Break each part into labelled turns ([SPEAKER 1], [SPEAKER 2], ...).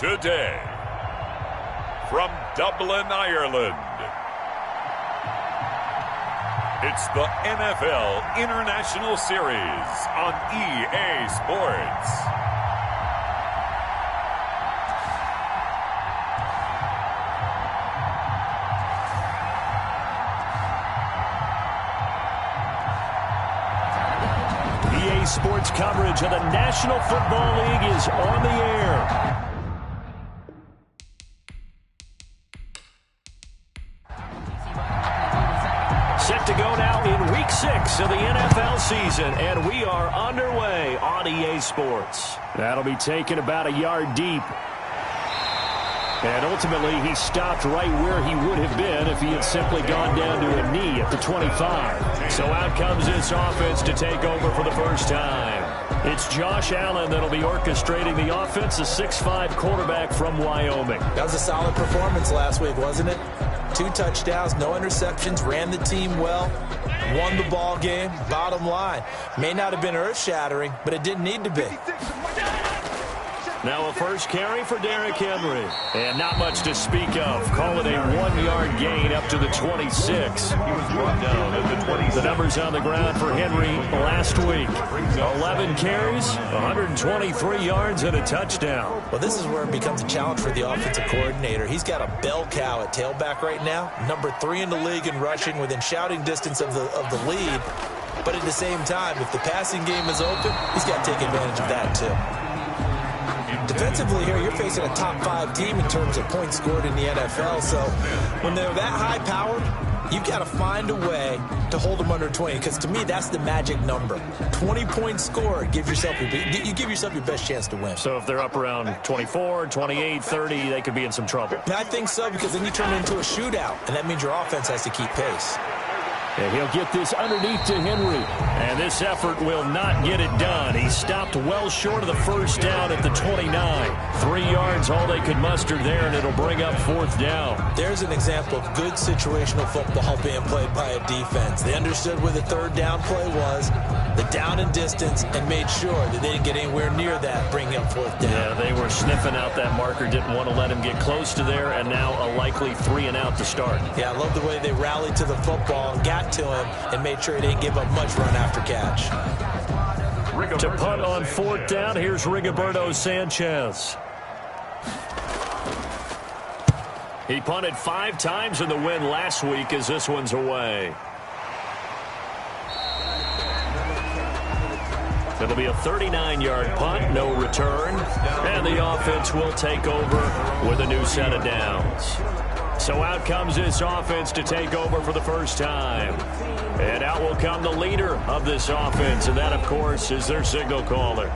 [SPEAKER 1] Today, from Dublin, Ireland, it's the NFL International Series on EA Sports.
[SPEAKER 2] EA Sports coverage of the National Football League is on the air. Set to go now in Week 6 of the NFL season, and we are underway on EA Sports. That'll be taken about a yard deep. And ultimately, he stopped right where he would have been if he had simply gone down to a knee at the 25. So out comes this offense to take over for the first time. It's Josh Allen that'll be orchestrating the offense, a 6'5" quarterback from Wyoming.
[SPEAKER 3] That was a solid performance last week, wasn't it? 2 touchdowns, no interceptions, ran the team well, won the ball game. Bottom line, may not have been earth-shattering, but it didn't need to be.
[SPEAKER 2] Now a first carry for Derrick Henry. And not much to speak of. Call it a 1-yard gain up to the 26. He was brought down at the 20. The numbers on the ground for Henry last week. 11 carries, 123 yards, and a touchdown.
[SPEAKER 3] Well, this is where it becomes a challenge for the offensive coordinator. He's got a bell cow at tailback right now. Number 3 in the league in rushing, within shouting distance of the lead. But at the same time, if the passing game is open, he's got to take advantage of that too. Defensively here, you're facing a top 5 team in terms of points scored in the NFL. So when they're that high powered, you've got to find a way to hold them under 20. Because to me, that's the magic number. 20 points scored, you give yourself your best chance to win.
[SPEAKER 2] So if they're up around 24, 28, 30, they could be in some trouble.
[SPEAKER 3] I think so, because then you turn it into a shootout, and that means your offense has to keep pace.
[SPEAKER 2] And he'll get this underneath to Henry. And this effort will not get it done. He stopped well short of the first down at the 29. 3 yards, all they could muster there, and it'll bring up 4th down.
[SPEAKER 3] There's an example of good situational football being played by a defense. They understood where the 3rd down play was, the down and distance, and made sure that they didn't get anywhere near that, bringing up 4th down.
[SPEAKER 2] Yeah, they were sniffing out that marker, didn't want to let him get close to there, and now a likely 3-and-out to start.
[SPEAKER 3] Yeah, I love the way they rallied to the football and got to him and made sure he didn't give up much run after catch.
[SPEAKER 2] To punt on 4th down, here's Rigoberto Sanchez. He punted 5 times in the win last week as this one's away. It'll be a 39-yard punt, no return, and the offense will take over with a new set of downs. So out comes this offense to take over for the first time. And out will come the leader of this offense, and that, of course, is their signal caller.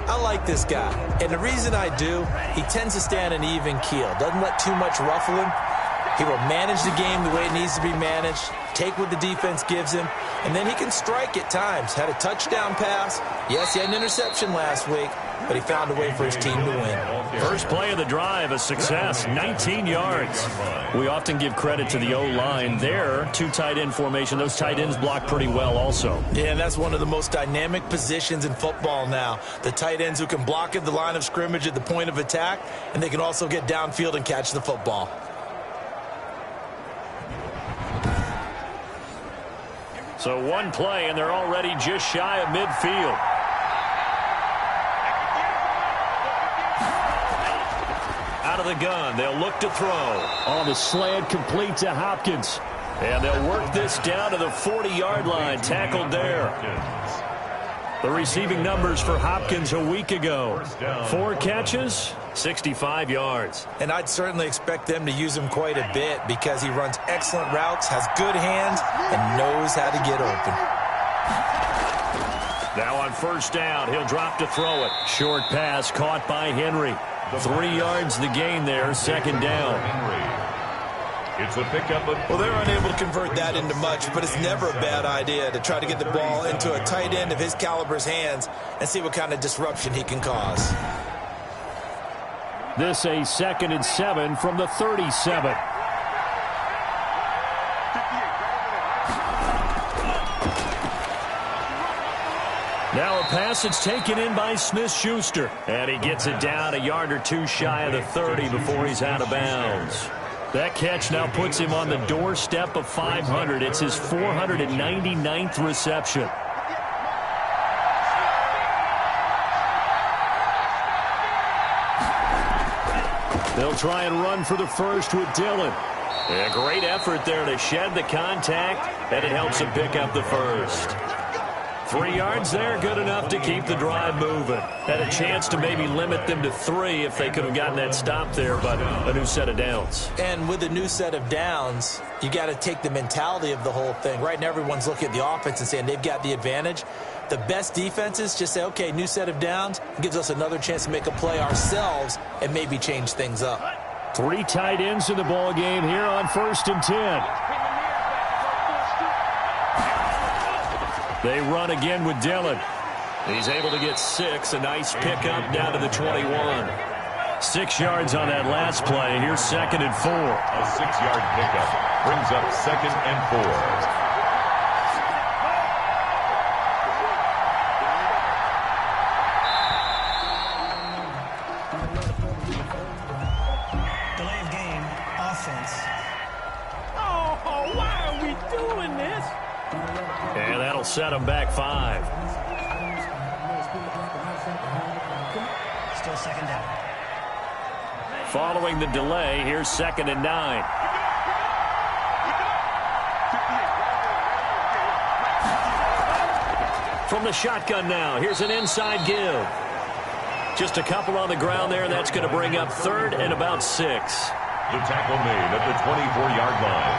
[SPEAKER 3] I like this guy, and the reason I do, he tends to stay on an even keel. Doesn't let too much ruffle him. He will manage the game the way it needs to be managed, take what the defense gives him, and then he can strike at times. Had a touchdown pass. Yes, he had an interception last week, but he found a way for his team to win.
[SPEAKER 2] First play of the drive, a success, 19 yards. We often give credit to the O-line there. 2 tight end formation. Those tight ends block pretty well also.
[SPEAKER 3] Yeah, and that's one of the most dynamic positions in football now. The tight ends who can block at the line of scrimmage at the point of attack, and they can also get downfield and catch the football.
[SPEAKER 2] So one play, and they're already just shy of midfield. Out of the gun, they'll look to throw. On the slant, complete to Hopkins. And they'll work this down to the 40-yard line, tackled there. The receiving numbers for Hopkins a week ago. 4 catches, 65 yards.
[SPEAKER 3] And I'd certainly expect them to use him quite a bit because he runs excellent routes, has good hands, and knows how to get open.
[SPEAKER 2] Now on first down, he'll drop to throw it. Short pass caught by Henry. 3 yards the gain there, 2nd down.
[SPEAKER 1] It's a pickup.
[SPEAKER 3] Well, they're unable to convert that into much, but it's never a bad idea to try to get the ball into a tight end of his caliber's hands and see what kind of disruption he can cause.
[SPEAKER 2] This a 2nd and 7 from the 37. Now a pass that's taken in by Smith-Schuster. And he gets it down a yard or two shy of the 30 before he's out of bounds. That catch now puts him on the doorstep of 500. It's his 499th reception. They'll try and run for the first with Dillon. A great effort there to shed the contact, and it helps him pick up the first. 3 yards there, good enough to keep the drive moving. Had a chance to maybe limit them to 3 if they could have gotten that stop there, but a new set of downs.
[SPEAKER 3] And with a new set of downs, you got to take the mentality of the whole thing. Right now, everyone's looking at the offense and saying they've got the advantage. The best defenses just say, okay, new set of downs, gives us another chance to make a play ourselves and maybe change things up.
[SPEAKER 2] 3 tight ends in the ball game here on 1st and 10. They run again with Dillon. He's able to get 6. A nice pickup down to the 21. 6 yards on that last play. Here's 2nd and 4.
[SPEAKER 1] A 6-yard pickup brings up 2nd and 4.
[SPEAKER 4] Delay of game, offense. Oh, why are we doing this?
[SPEAKER 2] And that'll set him back 5.
[SPEAKER 4] Still 2nd down.
[SPEAKER 2] Following the delay, here's 2nd and 9. From the shotgun now, here's an inside give. Just a couple on the ground there. That's going to bring up 3rd and about 6.
[SPEAKER 1] The tackle made at the 24-yard line.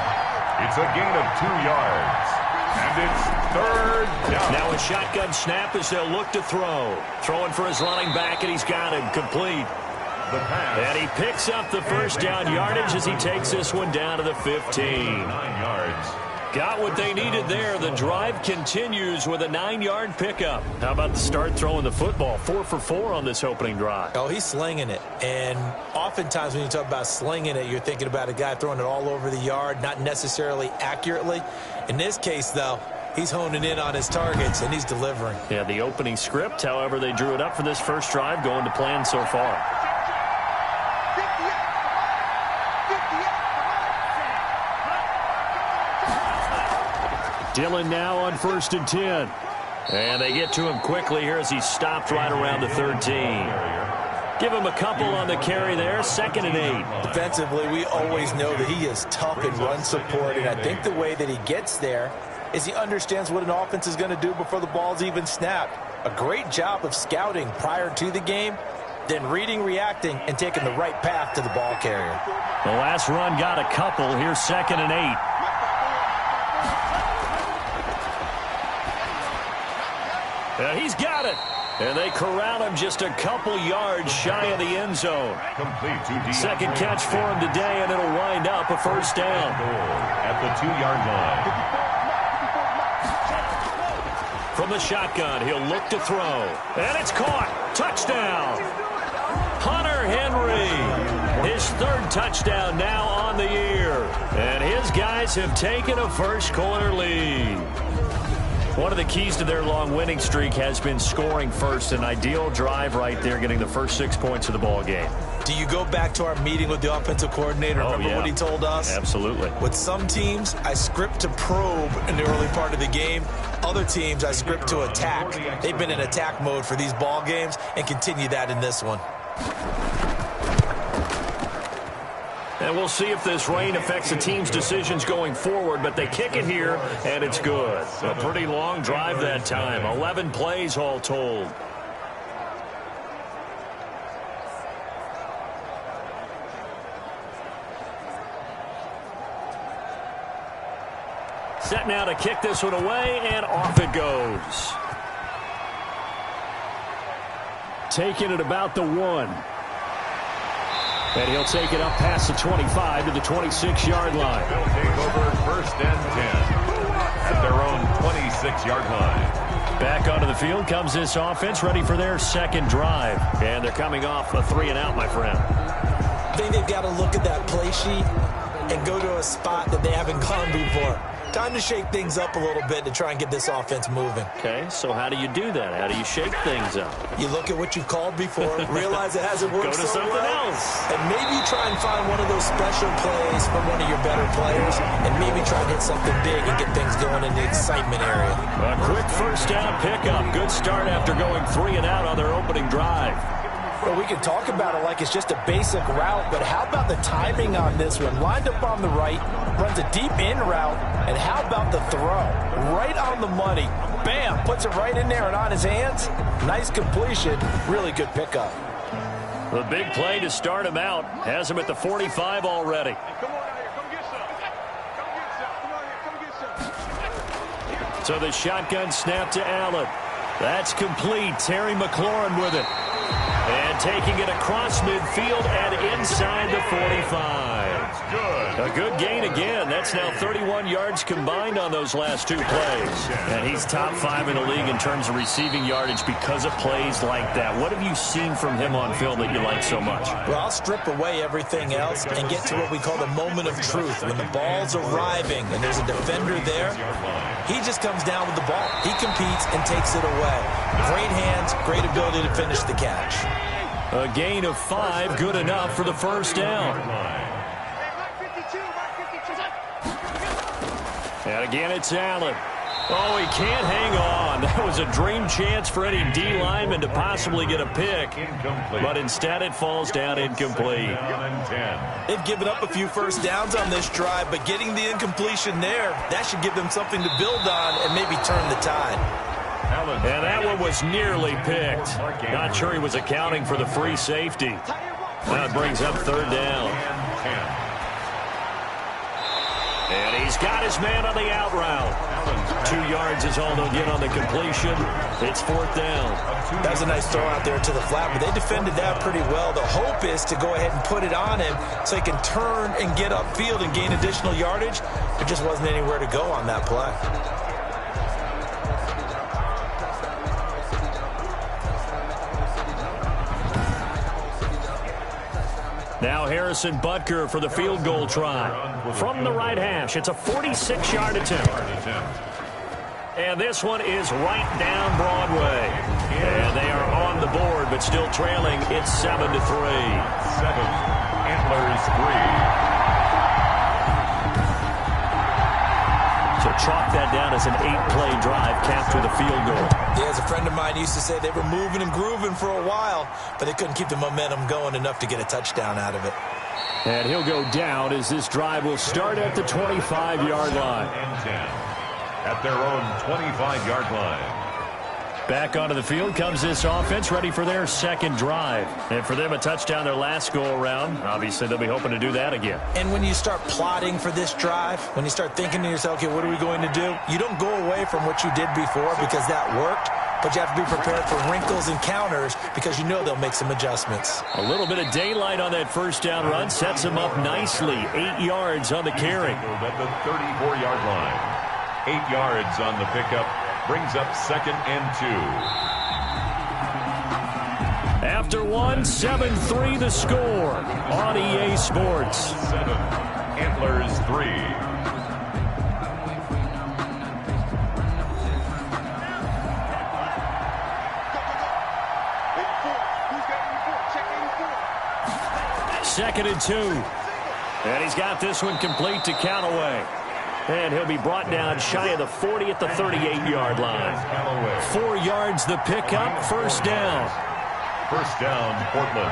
[SPEAKER 1] It's a gain of 2 yards. And it's 3rd down.
[SPEAKER 2] Now a shotgun snap as they'll look to throw. Throwing for his running back, and he's got him complete.
[SPEAKER 1] The pass.
[SPEAKER 2] And he picks up the first down yardage as he takes this one down to the 15.
[SPEAKER 1] 9 yards.
[SPEAKER 2] Got what they needed there. The drive continues with a 9-yard pickup. How about the start throwing the football? 4 for 4 on this opening drive.
[SPEAKER 3] Oh, he's slinging it. And oftentimes when you talk about slinging it, you're thinking about a guy throwing it all over the yard, not necessarily accurately. In this case, though, he's honing in on his targets, and he's delivering.
[SPEAKER 2] Yeah, the opening script, however, they drew it up for this first drive, going to plan so far. Dillon now on 1st and 10. And they get to him quickly here as he stopped right around the 13. Give him a couple on the carry there. 2nd and 8.
[SPEAKER 3] Defensively, we always know that he is tough in run support, and I think the way that he gets there is he understands what an offense is going to do before the ball's even snapped. A great job of scouting prior to the game, then reading, reacting, and taking the right path to the ball carrier.
[SPEAKER 2] The last run got a couple. Here's 2nd and 8. He's got it. And they corral him just a couple yards shy of the end zone.
[SPEAKER 1] Complete to Dion.
[SPEAKER 2] Second catch for him today, and it'll wind up a first down.
[SPEAKER 1] At the 2-yard line.
[SPEAKER 2] From the shotgun, he'll look to throw. And it's caught. Touchdown. Hunter Henry. His 3rd touchdown now on the year. And his guys have taken a first-quarter lead. One of the keys to their long winning streak has been scoring first. An ideal drive right there, getting the first 6 points of the ball game.
[SPEAKER 3] Do you go back to our meeting with the offensive coordinator? Remember what he told us?
[SPEAKER 2] Absolutely.
[SPEAKER 3] With some teams, I script to probe in the early part of the game. Other teams, I script to attack. They've been in attack mode for these ball games and continue that in this one.
[SPEAKER 2] And we'll see if this rain affects the team's decisions going forward, but they kick it here, and it's good. A pretty long drive that time. 11 plays all told. Set now to kick this one away, and off it goes. Taking it about the 1. And he'll take it up past the 25 to the 26-yard line.
[SPEAKER 1] They'll take over 1st and 10 at their own 26-yard line.
[SPEAKER 2] Back onto the field comes this offense, ready for their 2nd drive. And they're coming off a 3-and-out, my friend.
[SPEAKER 3] I think they've got to look at that play sheet and go to a spot that they haven't gone before. Time to shake things up a little bit to try and get this offense moving.
[SPEAKER 2] Okay, so how do you do that? How do you shake things up?
[SPEAKER 3] You look at what you've called before, realize it hasn't worked
[SPEAKER 2] Go to
[SPEAKER 3] so
[SPEAKER 2] something
[SPEAKER 3] well,
[SPEAKER 2] else.
[SPEAKER 3] and maybe try and find one of those special plays from one of your better players, and maybe try and hit something big and get things going in the excitement area.
[SPEAKER 2] A quick first down pickup. Good start after going 3 and out on their opening drive.
[SPEAKER 5] Well, we can talk about it like it's just a basic route, but how about the timing on this one? Lined up on the right, runs a deep in route, and how about the throw? Right on the money. Bam, puts it right in there and on his hands. Nice completion. Really good pickup.
[SPEAKER 2] The big play to start him out has him at the 45 already. So the shotgun snap to Allen. That's complete. Terry McLaurin with it. And taking it across midfield and inside the 45.
[SPEAKER 1] That's good.
[SPEAKER 2] A good gain again. That's now 31 yards combined on those last 2 plays. And he's top 5 in the league in terms of receiving yardage because of plays like that. What have you seen from him on film that you like so much?
[SPEAKER 3] Well, I'll strip away everything else and get to what we call the moment of truth. When the ball's arriving and there's a defender there, he just comes down with the ball. He competes and takes it away. Great hands, great ability to finish the catch.
[SPEAKER 2] A gain of 5, good enough for the first down. And again, it's Allen. Oh, he can't hang on. That was a dream chance for any D lineman to possibly get a pick. But instead, it falls down incomplete.
[SPEAKER 3] They've given up a few first downs on this drive, but getting the incompletion there, that should give them something to build on and maybe turn the tide.
[SPEAKER 2] And that one was nearly picked. Not sure he was accounting for the free safety. That brings up third down. And he's got his man on the out route. 2 yards is all they'll get on the completion. It's fourth down.
[SPEAKER 3] That was a nice throw out there to the flat, but they defended that pretty well. The hope is to go ahead and put it on him so he can turn and get upfield and gain additional yardage. There just wasn't anywhere to go on that play.
[SPEAKER 2] Now Harrison Butker for the field goal try. From the right hash, it's a 46-yard attempt. And this one is right down Broadway. And they are on the board, but still trailing. It's 7-3.
[SPEAKER 1] 7. Antlers 3.
[SPEAKER 2] So chalk that down as an 8-play drive capped with a field goal.
[SPEAKER 3] Yeah, as a friend of mine used to say, they were moving and grooving for a while, but they couldn't keep the momentum going enough to get a touchdown out of it.
[SPEAKER 2] And he'll go down as this drive will start at the 25-yard line.
[SPEAKER 1] And 10. At their own 25-yard line.
[SPEAKER 2] Back onto the field comes this offense, ready for their second drive. And for them, a touchdown their last go-around. Obviously, they'll be hoping to do that again.
[SPEAKER 3] And when you start plotting for this drive, when you start thinking to yourself, okay, what are we going to do? You don't go away from what you did before because that worked, but you have to be prepared for wrinkles and counters because you know they'll make some adjustments.
[SPEAKER 2] A little bit of daylight on that first down run sets them up nicely. 8 yards on the carry.
[SPEAKER 1] At the 34-yard line. 8 yards on the pickup. Brings up 2nd and 2.
[SPEAKER 2] After one, 7-3 the score on EA Sports.
[SPEAKER 1] 7. Antlers 3.
[SPEAKER 2] Second and 2. And he's got this one complete to Callaway. And he'll be brought down shy of the 40 at the 38-yard line. 4 yards the pickup, first down.
[SPEAKER 1] First down, Portland.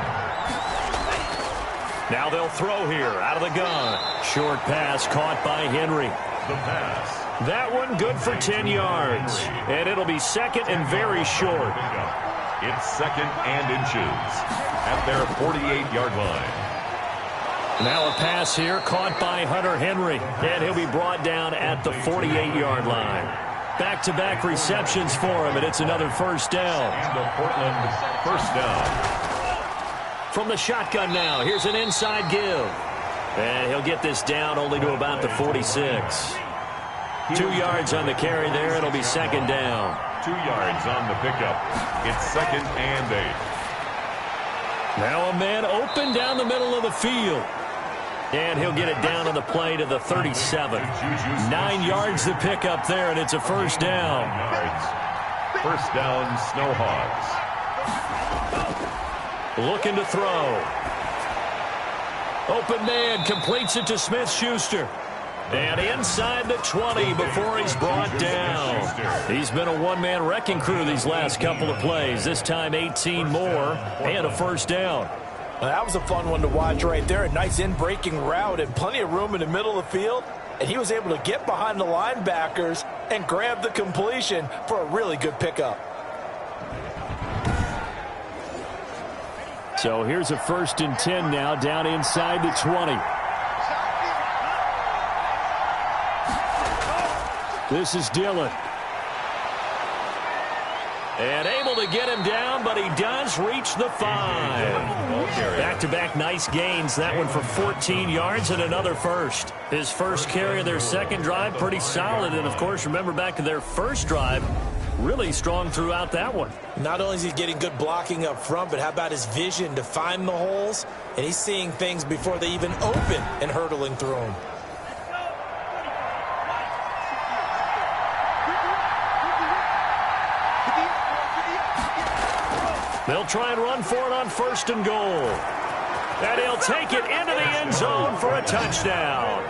[SPEAKER 2] Now they'll throw here out of the gun. Short pass caught by Henry.
[SPEAKER 1] The pass.
[SPEAKER 2] That one good for 10 yards. And it'll be second and very short.
[SPEAKER 1] It's 2nd and inches at their 48-yard line.
[SPEAKER 2] Now a pass here caught by Hunter Henry. And he'll be brought down at the 48-yard line. Back-to-back receptions for him, and it's another first down.
[SPEAKER 1] And the Portland first down.
[SPEAKER 2] From the shotgun now, here's an inside give. And he'll get this down only to about the 46. 2 yards on the carry there. It'll be second down.
[SPEAKER 1] 2 yards on the pickup. It's 2nd and 8.
[SPEAKER 2] Now a man open down the middle of the field. And he'll get it down on the play to the 37. 9 yards to pick up there, and it's a first down.
[SPEAKER 1] First down, Snowhawks.
[SPEAKER 2] Looking to throw. Open man, completes it to Smith-Schuster. And inside the 20 before he's brought down. He's been a one-man wrecking crew these last couple of plays. This time 18 more and a first down.
[SPEAKER 5] Well, that was a fun one to watch right there. A nice in-breaking route and plenty of room in the middle of the field. And he was able to get behind the linebackers and grab the completion for a really good pickup.
[SPEAKER 2] So here's a 1st and 10 now down inside the 20. This is Dillon. And able to get him down, but he does reach the 5. Back-to-back nice gains. That one for 14 yards and another first. His first carry of their second drive, pretty solid. And, of course, remember back to their first drive, really strong throughout that one.
[SPEAKER 3] Not only is he getting good blocking up front, but how about his vision to find the holes? And he's seeing things before they even open and hurtling through them.
[SPEAKER 2] They'll try and run for it on 1st and goal. And he'll take it into the end zone for a touchdown.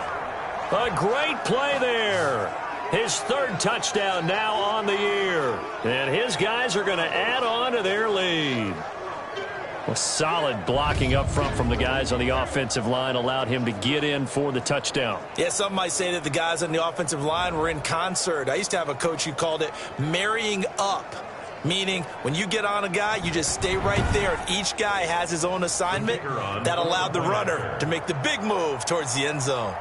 [SPEAKER 2] A great play there. His 3rd touchdown now on the year. And his guys are going to add on to their lead. Well, solid blocking up front from the guys on the offensive line allowed him to get in for the touchdown.
[SPEAKER 3] Yeah, some might say that the guys on the offensive line were in concert. I used to have a coach who called it marrying up. Meaning, when you get on a guy, you just stay right there, and each guy has his own assignment. That allowed the runner to make the big move towards the end zone.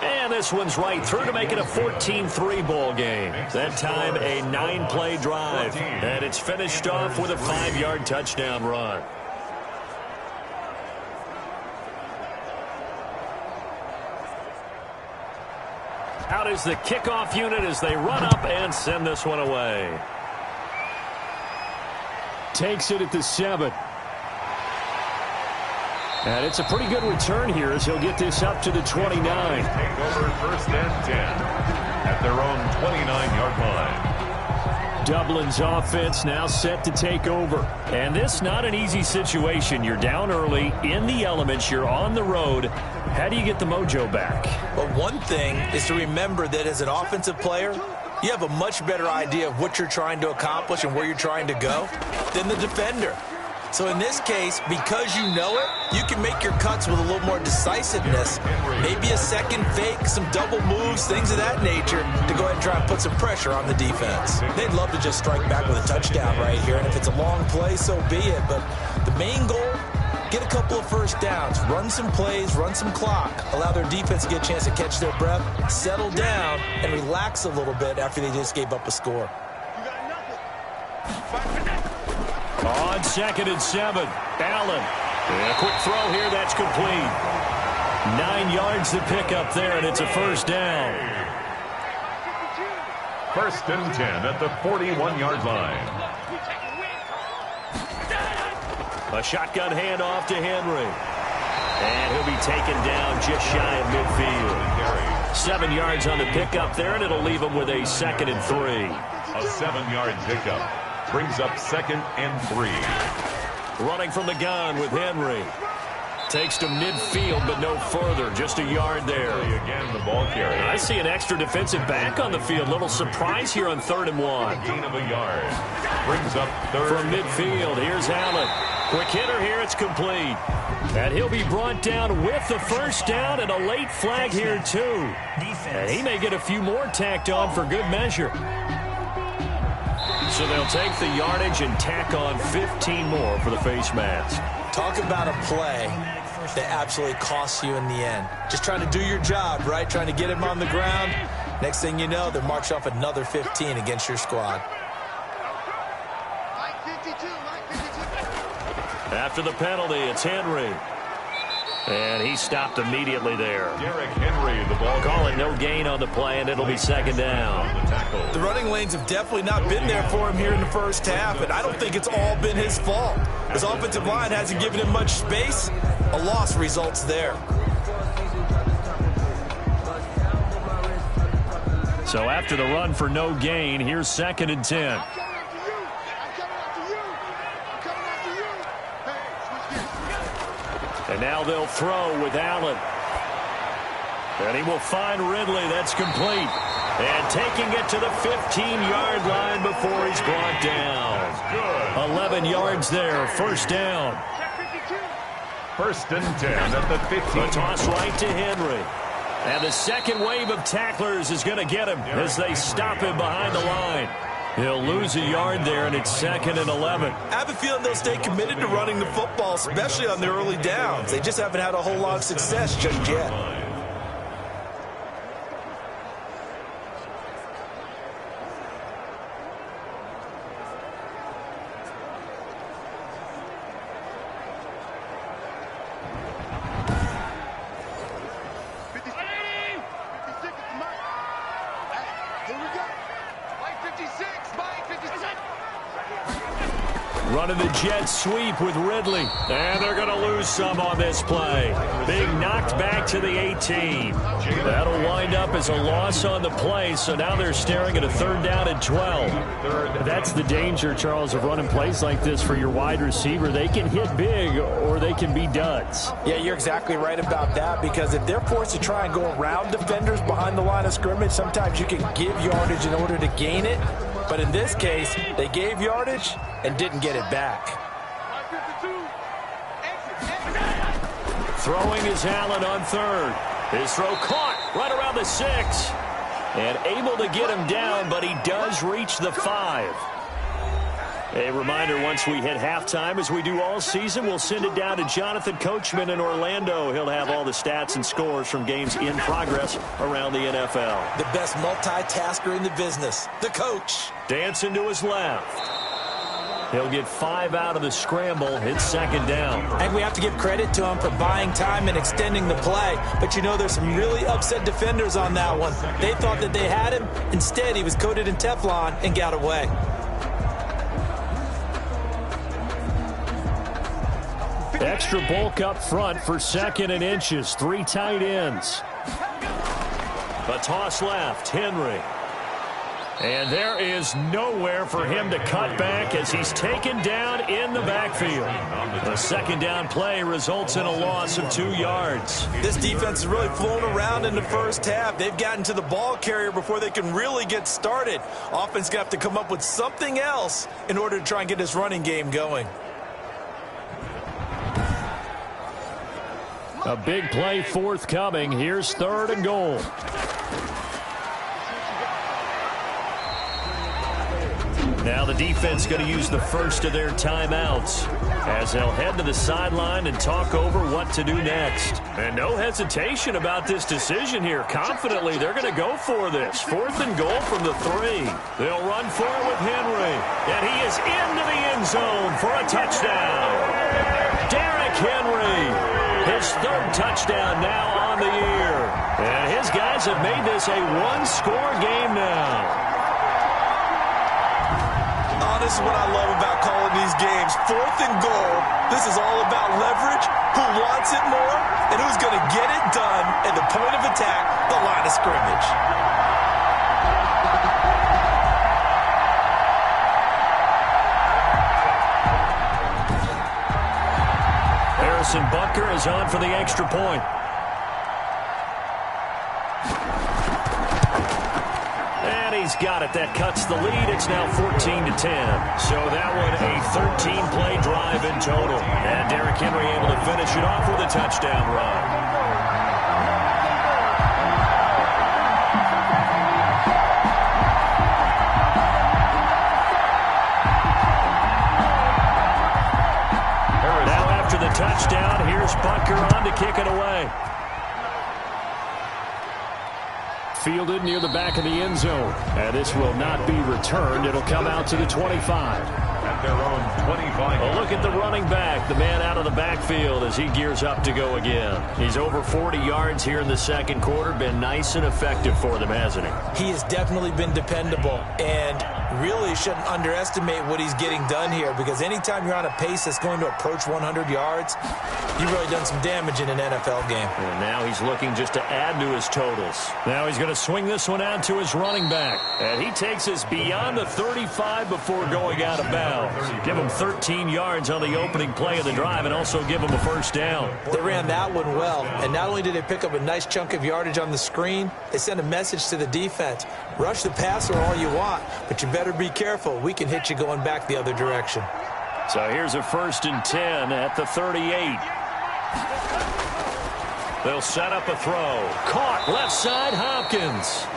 [SPEAKER 2] And this one's right through to make it a 14-3 ball game. That time, a 9-play drive. And it's finished off with a 5-yard touchdown run. Out is the kickoff unit as they run up and send this one away. Takes it at the 7. And it's a pretty good return here as he'll get this up to the 29.
[SPEAKER 1] Take over 1st and 10 at their own 29-yard line.
[SPEAKER 2] Dublin's offense now set to take over. And this not an easy situation. You're down early, in the elements, you're on the road. How do you get the mojo back?
[SPEAKER 3] Well, one thing is to remember that as an offensive player, you have a much better idea of what you're trying to accomplish and where you're trying to go than the defender. So in this case, because you know it, you can make your cuts with a little more decisiveness. Maybe a second fake, some double moves, things of that nature to go ahead and try and put some pressure on the defense. They'd love to just strike back with a touchdown right here, and if it's a long play, so be it. But the main goal, get a couple of first downs, run some plays, run some clock, allow their defense to get a chance to catch their breath, settle down, and relax a little bit after they just gave up a score.
[SPEAKER 2] On 2nd and 7, Allen. And a quick throw here, that's complete. 9 yards to pick up there, and it's a first down.
[SPEAKER 1] 1st and 10 at the 41-yard line.
[SPEAKER 2] A shotgun handoff to Henry. And he'll be taken down just shy of midfield. 7 yards on the pickup there, and it'll leave him with a 2nd and 3.
[SPEAKER 1] A 7-yard pickup brings up 2nd and 3.
[SPEAKER 2] Running from the gun with Henry. Takes to midfield, but no further. Just a yard there.
[SPEAKER 1] Again, the ball carrier.
[SPEAKER 2] I see an extra defensive back on the field. Little surprise here on 3rd and 1.
[SPEAKER 1] Gain of a yard. Brings up 3rd.
[SPEAKER 2] From midfield, here's Allen. Quick hitter here, it's complete. And he'll be brought down with the first down and a late flag here, too. And he may get a few more tacked on for good measure. So they'll take the yardage and tack on 15 more for the face mask.
[SPEAKER 3] Talk about a play that absolutely costs you in the end. Just trying to do your job, right? Trying to get him on the ground. Next thing you know, they're marching off another 15 against your squad.
[SPEAKER 2] After the penalty, it's Henry. And he stopped immediately there.
[SPEAKER 1] Derrick Henry, the ball.
[SPEAKER 2] Call it no gain on the play, and it'll be second down.
[SPEAKER 3] The running lanes have definitely not been there for him here in the first half, and I don't think it's all been his fault. His offensive line hasn't given him much space. A loss results there.
[SPEAKER 2] So after the run for no gain, here's 2nd and 10. And now they'll throw with Allen. And he will find Ridley. That's complete. And taking it to the 15-yard line before he's brought down. 11 yards there. First down.
[SPEAKER 1] 1st and 10 at the 15.
[SPEAKER 2] A toss right to Henry. And the second wave of tacklers is going to get him as they stop him behind the line. He'll lose a yard there, and it's 2nd and 11.
[SPEAKER 3] I have a feeling they'll stay committed to running the football, especially on the early downs. They just haven't had a whole lot of success just yet.
[SPEAKER 2] Running the jet sweep with Ridley. And they're going to lose some on this play. Being knocked back to the 18. That'll wind up as a loss on the play, so now they're staring at a 3rd down and 12. That's the danger, Charles, of running plays like this for your wide receiver. They can hit big or they can be duds.
[SPEAKER 5] Yeah, you're exactly right about that, because if they're forced to try and go around defenders behind the line of scrimmage, sometimes you can give yardage in order to gain it. But in this case, they gave yardage and didn't get it back.
[SPEAKER 2] Throwing is Allen on 3rd. His throw caught right around the 6. And able to get him down, but he does reach the 5. A reminder, once we hit halftime, as we do all season, we'll send it down to Jonathan Coachman in Orlando. He'll have all the stats and scores from games in progress around the NFL.
[SPEAKER 3] The best multitasker in the business, the coach.
[SPEAKER 2] Dancing to his left. He'll get 5 out of the scramble. It's 2nd down.
[SPEAKER 3] And we have to give credit to him for buying time and extending the play. But you know, there's some really upset defenders on that one. They thought that they had him. Instead, he was coated in Teflon and got away.
[SPEAKER 2] Extra bulk up front for 2nd and inches. 3 tight ends. A toss left. Henry. And there is nowhere for him to cut back as he's taken down in the backfield. The 2nd down play results in a loss of 2 yards.
[SPEAKER 3] This defense has really flown around in the first half. They've gotten to the ball carrier before they can really get started. Offense got to come up with something else in order to try and get this running game going.
[SPEAKER 2] A big play forthcoming. Here's 3rd and goal. Now the defense going to use the first of their timeouts as they'll head to the sideline and talk over what to do next. And no hesitation about this decision here. Confidently, they're going to go for this. 4th and goal from the 3. They'll run for it with Henry. And he is into the end zone for a touchdown. Derrick Henry. His 3rd touchdown now on the year. And his guys have made this a 1-score game now.
[SPEAKER 3] This is what I love about calling these games. 4th and goal. This is all about leverage, who wants it more, and who's going to get it done at the point of attack, the line of scrimmage.
[SPEAKER 2] Harrison Butker is on for the extra point. He's got it. That cuts the lead. It's now 14-10. So that one a 13-play drive in total. And Derrick Henry able to finish it off with a touchdown run. Now after the touchdown, here's Butker on to kick it away. Fielded near the back of the end zone. And this will not be returned. It'll come out to the 25.
[SPEAKER 1] at their own 25.
[SPEAKER 2] Well, look at the running back, the man out of the backfield as he gears up to go again. He's over 40 yards here in the second quarter. Been nice and effective for them, hasn't he?
[SPEAKER 3] He has definitely been dependable, and really shouldn't underestimate what he's getting done here, because anytime you're on a pace that's going to approach 100 yards, you've really done some damage in an NFL game.
[SPEAKER 2] And now he's looking just to add to his totals. Now he's going to swing this one out to his running back. And he takes us beyond the 35 before going out of bounds. Give him 13 yards on the opening play of the drive and also give him a first down.
[SPEAKER 3] They ran that one well, and not only did they pick up a nice chunk of yardage on the screen, they sent a message to the defense. Rush the passer all you want, but you better be careful. We can hit you going back the other direction.
[SPEAKER 2] So here's a 1st and 10 at the 38. They'll set up a throw. Caught left side, Hopkins.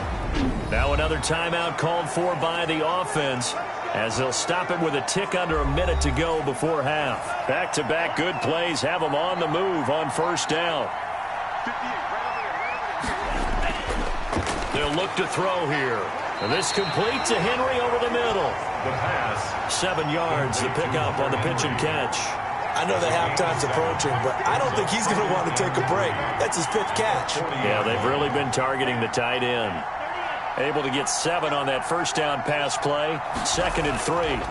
[SPEAKER 2] Now another timeout called for by the offense, as they'll stop it with a tick under a minute to go before half. Back-to-back good plays have them on the move on first down. They'll look to throw here. And this complete to Henry over the middle.
[SPEAKER 1] The pass.
[SPEAKER 2] 7 yards, the pickup on the pitch and catch.
[SPEAKER 3] I know that halftime's approaching, but I don't think he's going to want to take a break. That's his 5th catch.
[SPEAKER 2] Yeah, they've really been targeting the tight end. Able to get 7 on that first down pass play. 2nd and 3.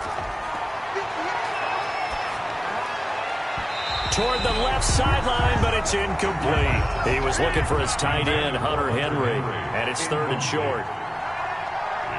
[SPEAKER 2] Toward the left sideline, but it's incomplete. He was looking for his tight end, Hunter Henry, and it's 3rd and short.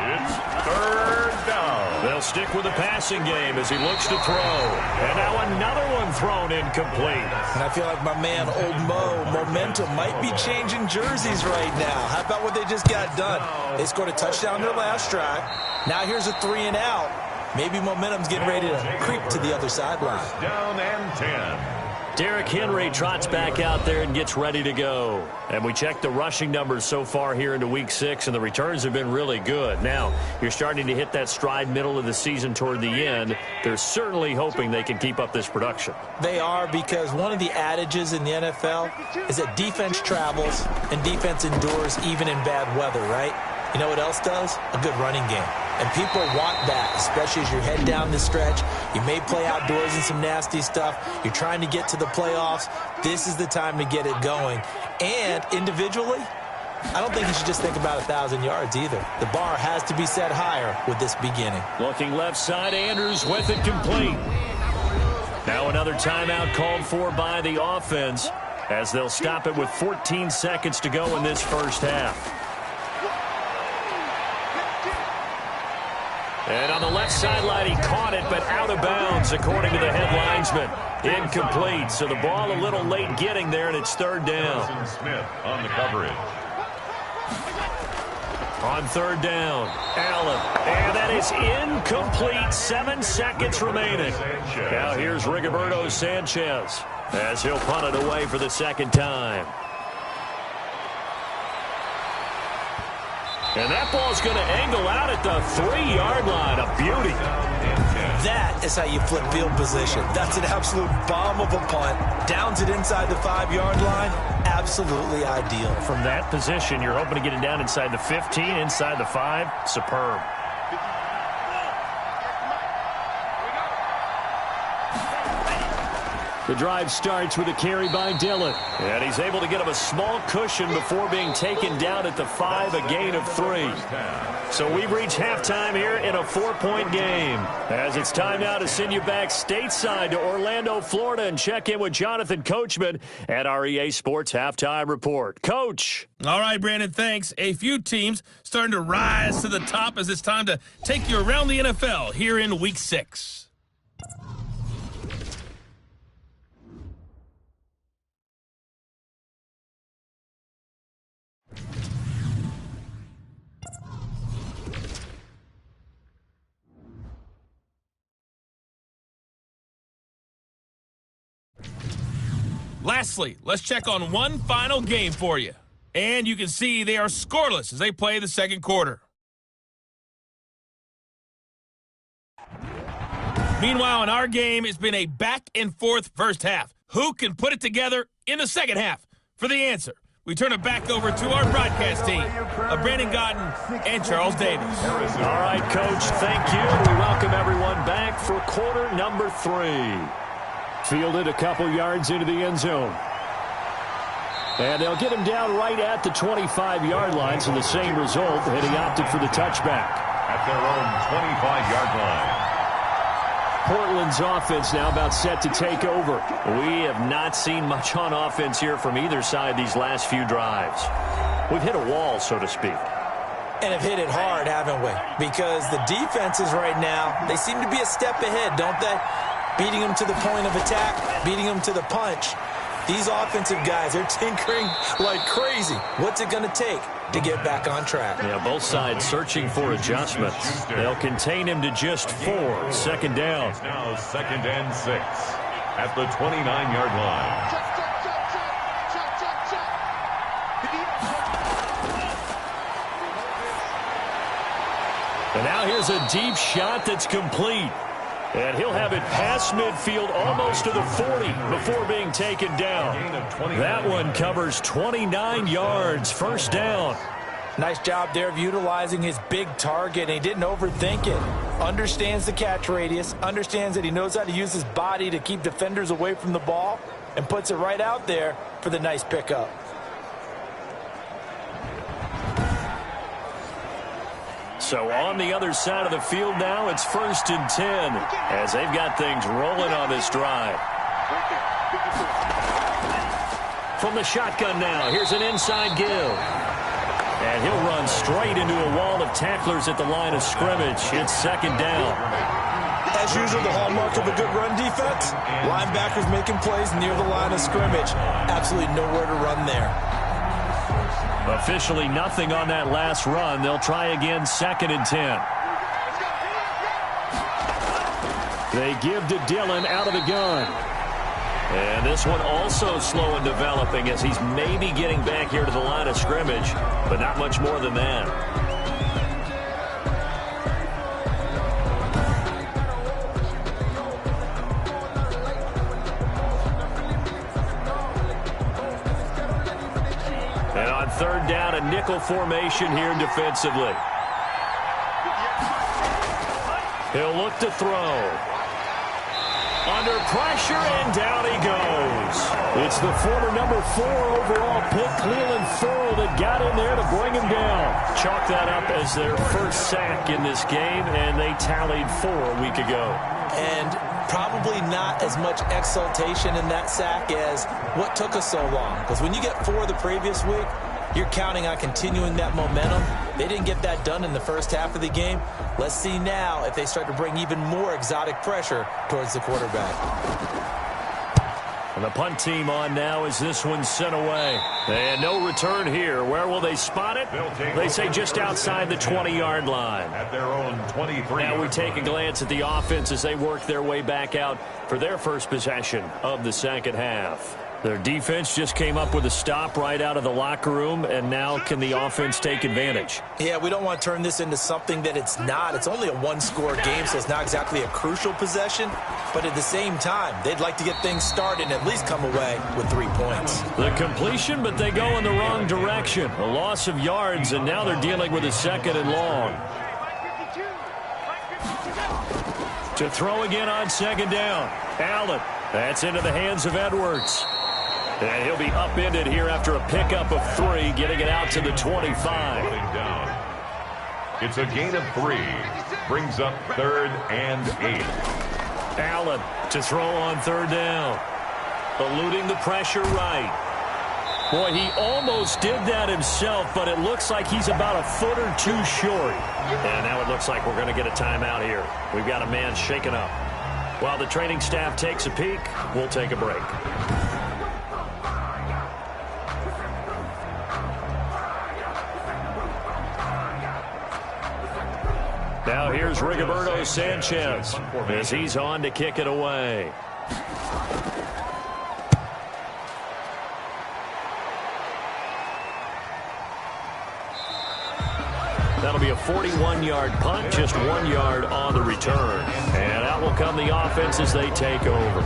[SPEAKER 1] It's 3rd down.
[SPEAKER 2] They'll stick with the passing game as he looks to throw. And now another one thrown incomplete.
[SPEAKER 3] And I feel like my man, Old Mo, momentum might be changing jerseys right now. How about what they just got done? They scored a touchdown their last drive. Now here's a 3 and out. Maybe momentum's getting ready to creep to the other sideline.
[SPEAKER 1] Down and 10.
[SPEAKER 2] Derrick Henry trots back out there and gets ready to go. And we checked the rushing numbers so far here into Week 6, and the returns have been really good. Now, you're starting to hit that stride middle of the season toward the end. They're certainly hoping they can keep up this production.
[SPEAKER 3] They are, because one of the adages in the NFL is that defense travels and defense endures even in bad weather, right? You know what else does? A good running game. And people want that, especially as you're heading down this stretch. You may play outdoors in some nasty stuff. You're trying to get to the playoffs. This is the time to get it going. And individually, I don't think you should just think about 1,000 yards either. The bar has to be set higher with this beginning.
[SPEAKER 2] Looking left side, Andrews with it complete. Now another timeout called for by the offense, as they'll stop it with 14 seconds to go in this first half. And on the left sideline, he caught it, but out of bounds, according to the head linesman. Incomplete, so the ball a little late getting there, and it's 3rd down.
[SPEAKER 1] Smith on the coverage.
[SPEAKER 2] On 3rd down, Allen. And that is incomplete. 7 seconds remaining. Now here's Rigoberto Sanchez, as he'll punt it away for the 2nd time. And that ball's going to angle out at the 3-yard line. A beauty.
[SPEAKER 3] That is how you flip field position. That's an absolute bomb of a punt. Downs it inside the 5-yard line. Absolutely ideal.
[SPEAKER 2] From that position, you're hoping to get it down inside the 15, inside the 5. Superb. The drive starts with a carry by Dillon. And he's able to get him a small cushion before being taken down at the 5, a gain of 3. So we've reached halftime here in a 4-point game. As it's time now to send you back stateside to Orlando, Florida, and check in with Jonathan Coachman at our EA Sports Halftime Report. Coach.
[SPEAKER 6] All right, Brandon, thanks. A few teams starting to rise to the top as it's time to take you around the NFL here in Week 6. Lastly, let's check on one final game for you. And you can see they are scoreless as they play the second quarter. Meanwhile, in our game, it's been a back-and-forth first half. Who can put it together in the second half? For the answer, we turn it back over to our broadcast team of Brandon Godden and Charles Davis.
[SPEAKER 2] All right, Coach, thank you. We welcome everyone back for quarter number 3. Fielded a couple yards into the end zone. And they'll get him down right at the 25-yard line, so the same result, and he opted for the touchback.
[SPEAKER 1] At their own 25-yard line.
[SPEAKER 2] Portland's offense now about set to take over. We have not seen much on offense here from either side these last few drives. We've hit a wall, so to speak.
[SPEAKER 3] And have hit it hard, haven't we? Because the defenses right now, they seem to be a step ahead, don't they? Beating them to the point of attack, beating them to the punch. These offensive guys, they're tinkering like crazy. What's it going to take to get back on track?
[SPEAKER 2] Yeah, both sides searching for adjustments. They'll contain him to just 4. Second down.
[SPEAKER 1] It's now 2nd and 6 at the 29-yard line.
[SPEAKER 2] And now here's a deep shot that's complete. And he'll have it past midfield almost to the 40 before being taken down. That one covers 29 yards. First down.
[SPEAKER 5] Nice job there of utilizing his big target. He didn't overthink it. Understands the catch radius. Understands that he knows how to use his body to keep defenders away from the ball. And puts it right out there for the nice pickup.
[SPEAKER 2] So on the other side of the field now, it's 1st and 10 as they've got things rolling on this drive. From the shotgun now, here's an inside give. And he'll run straight into a wall of tacklers at the line of scrimmage. It's 2nd down.
[SPEAKER 5] As usual, the hallmark of a good run defense, linebackers making plays near the line of scrimmage. Absolutely nowhere to run there.
[SPEAKER 2] Officially nothing on that last run. They'll try again, 2nd and 10. They give to Dillon out of the gun. And this one also slow in developing as he's maybe getting back here to the line of scrimmage, but not much more than that. And on 3rd down, a nickel formation here defensively. He'll look to throw. Under pressure, and down he goes. It's the former number 4 overall pick, Cleveland Ferrell, that got in there to bring him down. Chalk that up as their first sack in this game, and they tallied 4 a week ago.
[SPEAKER 3] And probably not as much exultation in that sack as what took us so long. Because when you get 4 the previous week, you're counting on continuing that momentum. They didn't get that done in the first half of the game. Let's see now if they start to bring even more exotic pressure towards the quarterback.
[SPEAKER 2] And the punt team on now as this one's sent away. And no return here. Where will they spot it? They say just outside the 20-yard line.
[SPEAKER 1] At their own 23.
[SPEAKER 2] Now we take a glance at the offense as they work their way back out for their first possession of the second half. Their defense just came up with a stop right out of the locker room, and now can the offense take advantage?
[SPEAKER 3] Yeah, we don't want to turn this into something that it's not. It's only a one-score game, so it's not exactly a crucial possession. But at the same time, they'd like to get things started and at least come away with 3 points.
[SPEAKER 2] The completion, but they go in the wrong direction. A loss of yards, and now they're dealing with a 2nd and long. To throw again on 2nd down. Allen. That's into the hands of Edwards. And he'll be upended here after a pickup of 3, getting it out to the 25.
[SPEAKER 1] It's a gain of 3. Brings up 3rd and 8.
[SPEAKER 2] Allen to throw on 3rd down. Eluding the pressure right. Boy, he almost did that himself, but it looks like he's about a foot or 2 short. And now it looks like we're going to get a timeout here. We've got a man shaken up. While the training staff takes a peek, we'll take a break. Now here's Rigoberto Sanchez as he's on to kick it away. That'll be a 41-yard punt, just 1 yard on the return. And out will come the offense as they take over.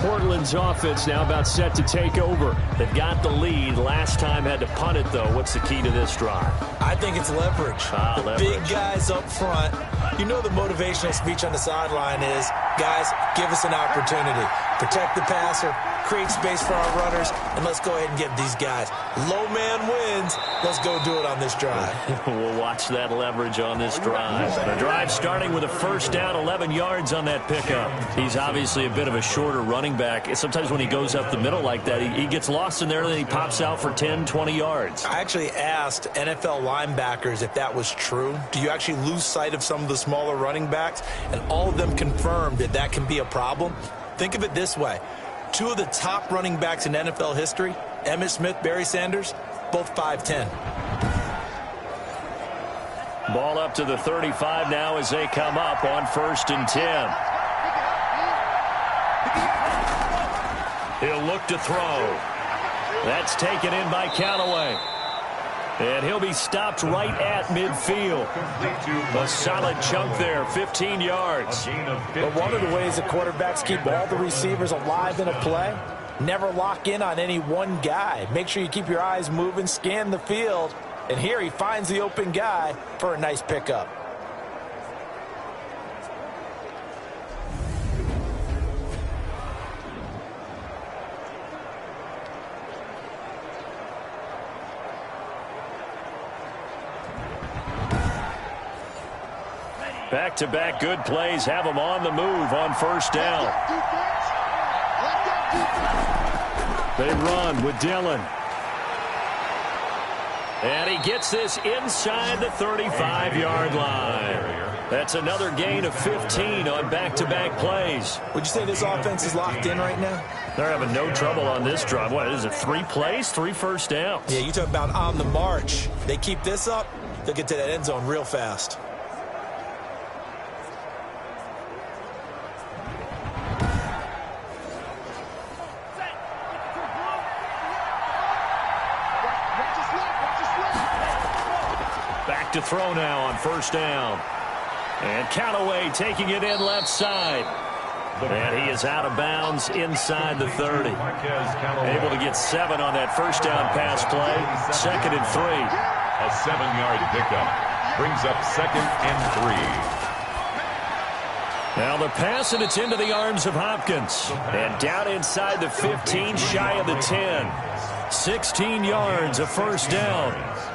[SPEAKER 2] Portland's offense now about set to take over. They've got the lead. Last time had to punt it, though. What's the key to this drive?
[SPEAKER 3] I think it's leverage.
[SPEAKER 2] Leverage.
[SPEAKER 3] Big guys up front. You know the motivational speech on the sideline is, guys, give us an opportunity. Protect the passer, create space for our runners, and let's go ahead and get these guys. Low man wins. Let's go do it on this drive.
[SPEAKER 2] We'll watch that leverage on this drive. The drive starting with a first down, 11 yards on that pickup. He's obviously a bit of a shorter running back. Sometimes when he goes up the middle like that, he gets lost in there, and then he pops out for 10, 20 yards.
[SPEAKER 3] I actually asked NFL linebackers if that was true. Do you actually lose sight of some of the smaller running backs? And all of them confirmed that that can be a problem. Think of it this way. Two of the top running backs in NFL history, Emmitt Smith, Barry Sanders, both 5'10".
[SPEAKER 2] Ball up to the 35 now as they come up on 1st and 10. He'll look to throw. That's taken in by Callaway. And he'll be stopped right at midfield. A solid chunk there, 15 yards.
[SPEAKER 5] But one of the ways the quarterbacks keep all the receivers alive in a play, never lock in on any one guy. Make sure you keep your eyes moving, scan the field. And here he finds the open guy for a nice pickup.
[SPEAKER 2] Back-to-back good plays have him on the move on 1st down. They run with Dillon. And he gets this inside the 35-yard line. That's another gain of 15 on back-to-back plays.
[SPEAKER 3] Would you say this offense is locked in right now?
[SPEAKER 2] They're having no trouble on this drive. What is it, 3 plays, 3 first downs?
[SPEAKER 3] Yeah, you talk about on the march. They keep this up, they'll get to that end zone real fast.
[SPEAKER 2] To throw now on 1st down. And Callaway taking it in left side. And he is out of bounds inside the 30. Able to get 7 on that 1st down pass play. 2nd and 3.
[SPEAKER 1] A 7-yard pickup brings up 2nd and 3.
[SPEAKER 2] Now the pass, and it's into the arms of Hopkins. And down inside the 15, shy of the 10. 16 yards, a 1st down.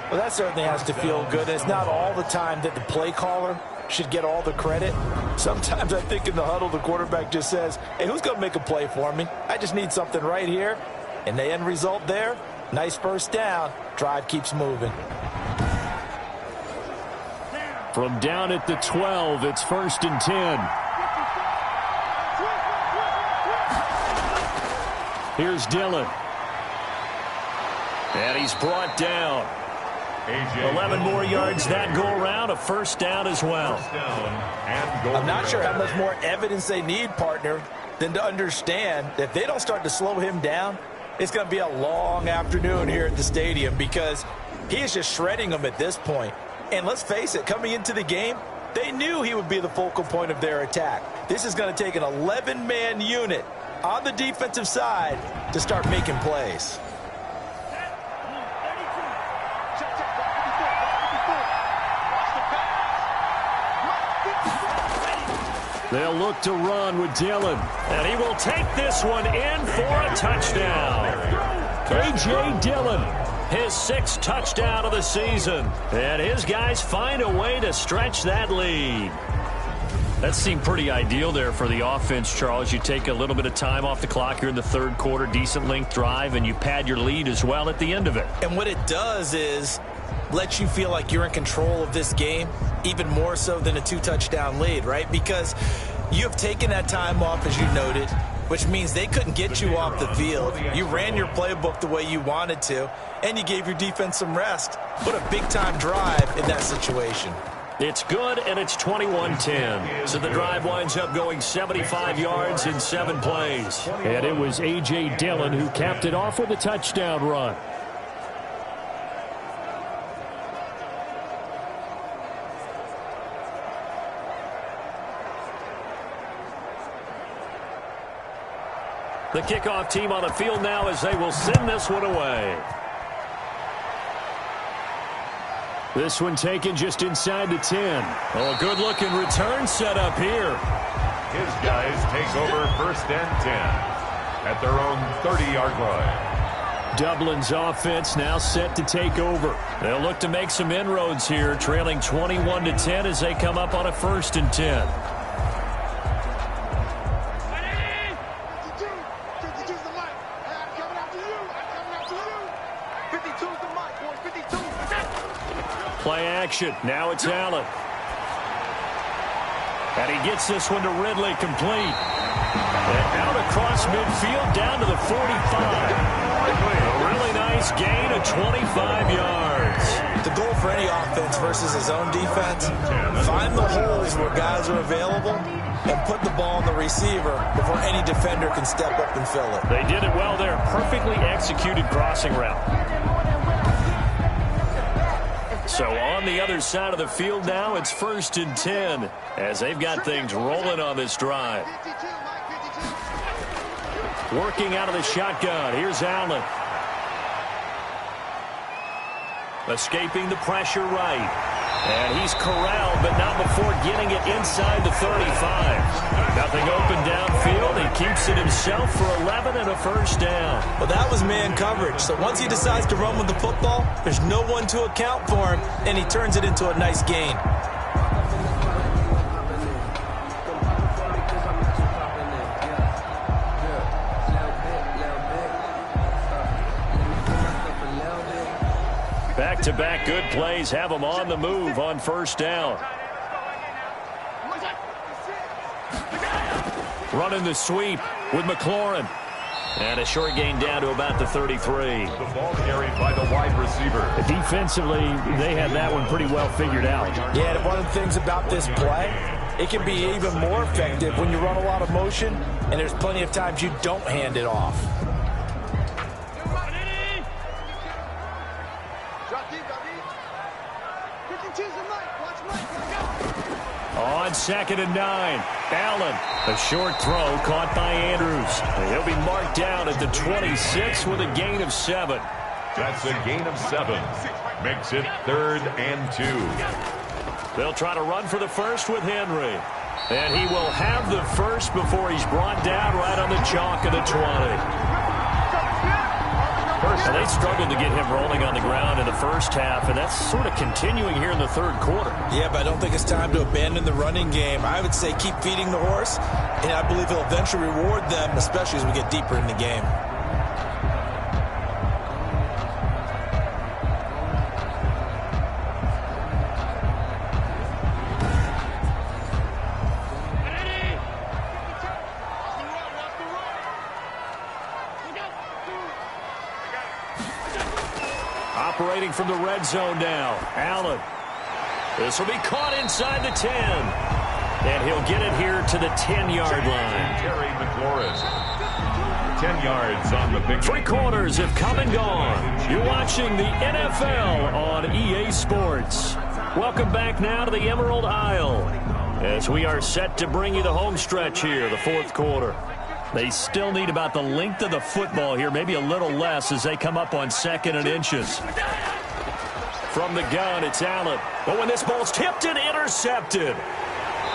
[SPEAKER 5] Well, that certainly has to feel good. It's not all the time that the play caller should get all the credit. Sometimes I think in the huddle, the quarterback just says, hey, who's going to make a play for me? I just need something right here. And the end result there, nice 1st down. Drive keeps moving.
[SPEAKER 2] From down at the 12, it's 1st and 10. Here's Dillon. And he's brought down. 11 more yards that go around, a 1st down as well.
[SPEAKER 5] I'm not sure how much more evidence they need, partner, than to understand that if they don't start to slow him down, it's going to be a long afternoon here at the stadium because he is just shredding them at this point. And let's face it, coming into the game, they knew he would be the focal point of their attack. This is going to take an 11-man unit on the defensive side to start making plays.
[SPEAKER 2] They'll look to run with Dillon. And he will take this one in for a touchdown. A.J. Dillon, his 6th touchdown of the season. And his guys find a way to stretch that lead. That seemed pretty ideal there for the offense, Charles. You take a little bit of time off the clock here in the 3rd quarter, decent length drive, and you pad your lead as well at the end of it.
[SPEAKER 3] And what it does is let you feel like you're in control of this game, even more so than a 2-touchdown lead, right? Because you have taken that time off, as you noted, which means they couldn't get you off the field. You ran your playbook the way you wanted to, and you gave your defense some rest. What a big-time drive in that situation.
[SPEAKER 2] It's good, and it's 21-10. So the drive winds up going 75 yards in 7 plays. And it was A.J. Dillon who capped it off with a touchdown run. The kickoff team on the field now as they will send this one away. This one taken just inside the 10. Oh, a good-looking return set up here.
[SPEAKER 1] His guys take over 1st and 10 at their own 30-yard line.
[SPEAKER 2] Dublin's offense now set to take over. They'll look to make some inroads here, trailing 21-10 as they come up on a 1st and 10. Play action. Now it's Allen. And he gets this one to Ridley complete. And out across midfield down to the 45. A really nice gain of 25 yards.
[SPEAKER 3] The goal for any offense versus his own defense, find the holes where guys are available and put the ball on the receiver before any defender can step up and fill it.
[SPEAKER 2] They did it well there. Perfectly executed crossing route. So on the other side of the field now, it's 1st and 10 as they've got things rolling on this drive. Working out of the shotgun. Here's Allen. Escaping the pressure right. And he's corralled, but not before getting it inside the 35. Nothing open downfield. He keeps it himself for 11 and a 1st down.
[SPEAKER 3] Well, that was man coverage. So once he decides to run with the football, there's no one to account for him, and he turns it into a nice gain.
[SPEAKER 2] Back-to-back good plays have him on the move on 1st down. Running the sweep with McLaurin. And a short gain down to about the 33.
[SPEAKER 1] The ball carried by the wide receiver.
[SPEAKER 2] Defensively, they had that one pretty well figured out.
[SPEAKER 5] Yeah, and one of the things about this play, it can be even more effective when you run a lot of motion, and there's plenty of times you don't hand it off.
[SPEAKER 2] On 2nd and 9, Allen. A short throw caught by Andrews. He'll be marked down at the 26 with a gain of 7.
[SPEAKER 1] That's a gain of 7. Makes it 3rd and 2.
[SPEAKER 2] They'll try to run for the 1st with Henry. And he will have the 1st before he's brought down right on the chalk of the 20. And they struggled to get him rolling on the ground in the 1st half, and that's sort of continuing here in the 3rd quarter.
[SPEAKER 3] Yeah, but I don't think it's time to abandon the running game. I would say keep feeding the horse, and I believe he'll eventually reward them, especially as we get deeper in the game.
[SPEAKER 2] Operating from the red zone now. Allen. This will be caught inside the 10. And he'll get it here to the 10-yard line.
[SPEAKER 1] Terry McLaurin. 10 yards on the big.
[SPEAKER 2] 3 quarters have come and gone. You're watching the NFL on EA Sports. Welcome back now to the Emerald Isle as we are set to bring you the home stretch here, the 4th quarter. They still need about the length of the football here, maybe a little less as they come up on 2nd and inches. From the gun, it's Allen. But when this ball's tipped and intercepted.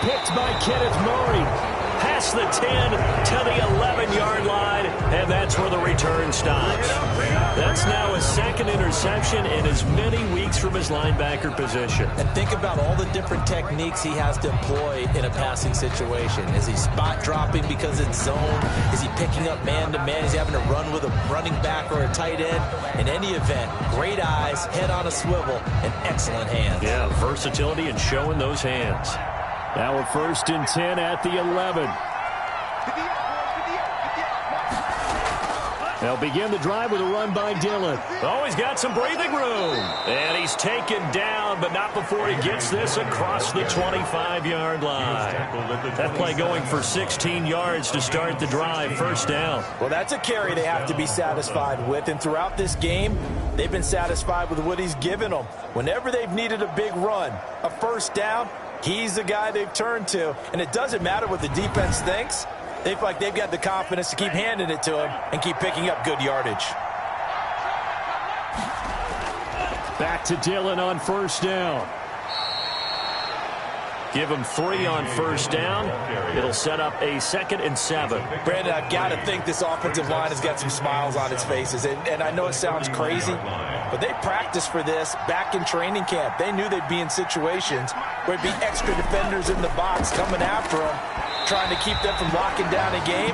[SPEAKER 2] Picked by Kenneth Murray. Past the 10 to the 11-yard line, and that's where the return stops. That's now his 2nd interception in as many weeks from his linebacker position.
[SPEAKER 3] And think about all the different techniques he has to employ in a passing situation. Is he spot dropping because it's zone? Is he picking up man-to-man? Is he having to run with a running back or a tight end? In any event, great eyes, head on a swivel, and excellent hands.
[SPEAKER 2] Yeah, versatility and showing those hands. Now a 1st and 10 at the 11. They'll begin the drive with a run by Dillon. Oh, he's got some breathing room. And he's taken down, but not before he gets this across the 25-yard line. That play going for 16 yards to start the drive. 1st down.
[SPEAKER 5] Well, that's a carry they have to be satisfied with. And throughout this game, they've been satisfied with what he's given them. Whenever they've needed a big run, a 1st down, he's the guy they've turned to. And it doesn't matter what the defense thinks. They feel like they've got the confidence to keep handing it to him and keep picking up good yardage.
[SPEAKER 2] Back to Dillon on first down. Give him 3 on first down. It'll set up a 2nd and 7.
[SPEAKER 5] Brandon, I've got to think this offensive line has got some smiles on its faces. And I know it sounds crazy, but they practiced for this back in training camp. They knew they'd be in situations where it'd be extra defenders in the box coming after them, trying to keep them from locking down a game.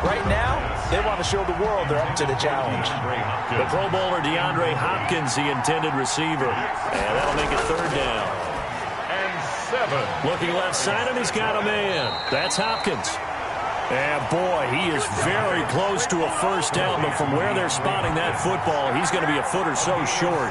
[SPEAKER 5] Right now, they want to show the world they're up to the challenge.
[SPEAKER 2] The Pro Bowler DeAndre Hopkins, the intended receiver. And that'll make it 3rd down.
[SPEAKER 1] 7.
[SPEAKER 2] Looking left side, and he's got a man. That's Hopkins. And boy, he is very close to a first down, but from where they're spotting that football, he's going to be a foot or so short.